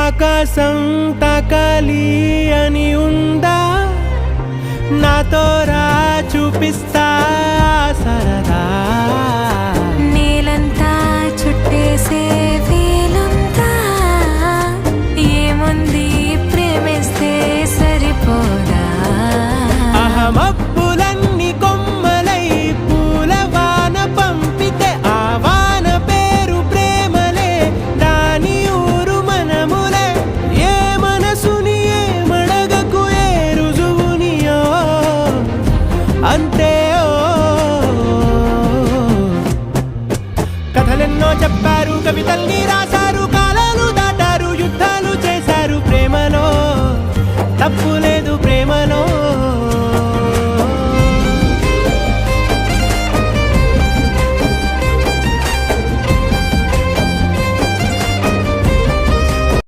ఆకాశం తాకాలి అని ఉందా, నాతో రా చూపిస్తా సరదా. నేలంతా చుట్టేసే వేలుందా, ఏముంది ప్రేమిస్తే సరిపోదా. అహమప్పులన్నీ కొమ్మలై పూలవాన పంపితే ఆ వాన పేరు ప్రేమలే, దాని ఊరు మనములే. ఏ మనసుని ఏ మడగకు ఏ రుజువునియో అంతే